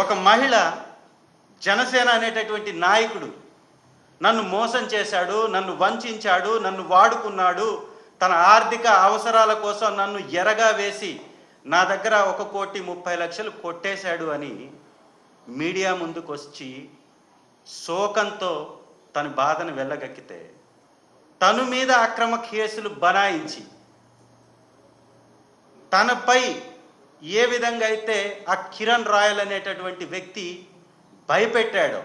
ఒక మహిళ జనసేన అనేటటువంటి నాయకుడు నన్ను మోసం చేశాడు, నన్ను వంచాడు, నన్ను వాడుకున్నాడు, తన ఆర్థిక అవసరాల కోసం నన్ను ఎరగా వేసి నా దగ్గర 1,30,00,000 కొట్టేశాడు అని మీడియా ముందుకు వచ్చి శోకంతో తన బాధను వెళ్ళగక్కితే తను మీద అక్రమ కేసులు బనాయించి తనపై ఏ విధంగా అయితే ఆ కిరణ్ రాయల్ అనేటటువంటి వ్యక్తి భయపెట్టాడో,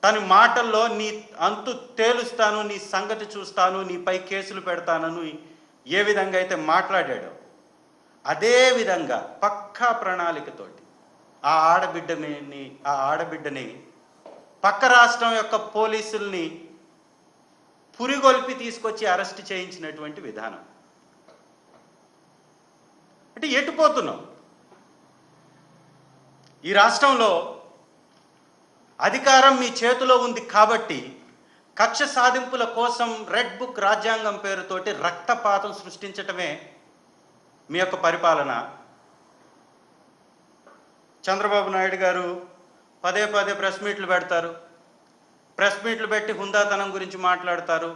తన మాటల్లో నీ అంతు తేలుస్తాను, నీ సంగతి చూస్తాను, నీపై కేసులు పెడతానని ఏ విధంగా అయితే మాట్లాడాడో అదే విధంగా పక్కా ప్రణాళికతోటి ఆ ఆడబిడ్డని పక్క రాష్ట్రం యొక్క పోలీసుల్ని పురిగొల్పి తీసుకొచ్చి అరెస్ట్ చేయించినటువంటి విధానం. అంటే ఎటుపోతున్నాం? ఈ రాష్ట్రంలో అధికారం మీ చేతిలో ఉంది కాబట్టి కక్ష సాధింపుల కోసం రెడ్ బుక్ రాజ్యాంగం పేరుతోటి రక్తపాతం సృష్టించటమే మీ యొక్క పరిపాలన. చంద్రబాబు నాయుడు గారు పదే పదే ప్రెస్ మీట్లు పెడతారు, ప్రెస్ మీట్లు పెట్టి హుందాతనం గురించి మాట్లాడతారు,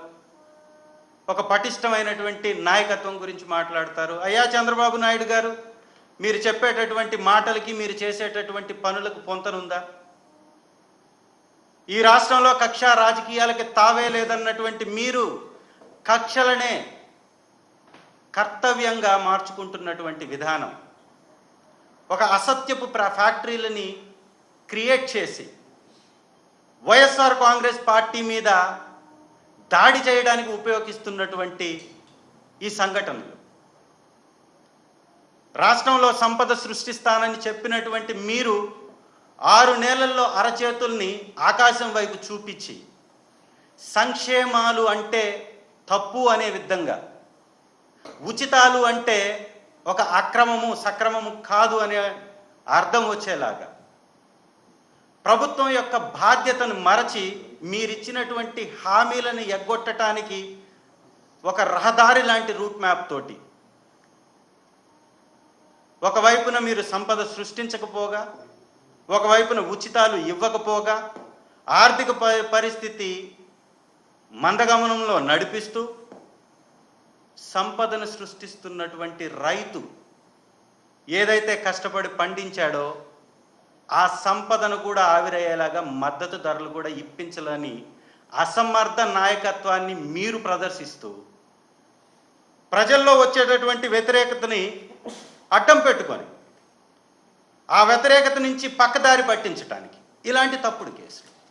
ఒక పటిష్టమైనటువంటి నాయకత్వం గురించి మాట్లాడతారు. అయ్యా చంద్రబాబు నాయుడు గారు, మీరు చెప్పేటటువంటి మాటలకి మీరు చేసేటటువంటి పనులకు పొంతనుందా? ఈ రాష్ట్రంలో కక్ష రాజకీయాలకి తావే లేదన్నటువంటి మీరు కక్షలనే కర్తవ్యంగా మార్చుకుంటున్నటువంటి విధానం, ఒక అసత్యపు ఫ్యాక్టరీలని క్రియేట్ చేసి వైఎస్ఆర్ కాంగ్రెస్ పార్టీ మీద దాడి చేయడానికి ఉపయోగిస్తున్నటువంటి ఈ సంఘటనలు, రాష్ట్రంలో సంపద సృష్టిస్తానని చెప్పినటువంటి మీరు 6 నెలల్లో అరచేతుల్ని ఆకాశం వైపు చూపించి సంక్షేమాలు అంటే తప్పు అనే విధంగా, ఉచితాలు అంటే ఒక అక్రమము సక్రమము కాదు అనే అర్థం వచ్చేలాగా ప్రభుత్వం యొక్క బాధ్యతను మరచి మీరిచ్చినటువంటి హామీలను ఎగ్గొట్టడానికి ఒక రహదారి లాంటి రూట్ మ్యాప్ తోటి ఒకవైపున మీరు సంపద సృష్టించకపోగా, ఒకవైపున ఉచితాలు ఇవ్వకపోగా, ఆర్థిక పరిస్థితి మందగమనంలో నడిపిస్తూ సంపదను సృష్టిస్తున్నటువంటి రైతు ఏదైతే కష్టపడి పండించాడో ఆ సంపదను కూడా ఆవిరయ్యేలాగా మద్దతు ధరలు కూడా ఇప్పించాలని అసమర్థ నాయకత్వాన్ని మీరు ప్రదర్శిస్తూ ప్రజల్లో వచ్చేటటువంటి వ్యతిరేకతని అడ్డం పెట్టుకొని ఆ వ్యతిరేకత నుంచి పక్కదారి పట్టించడానికి ఇలాంటి తప్పుడు కేసులు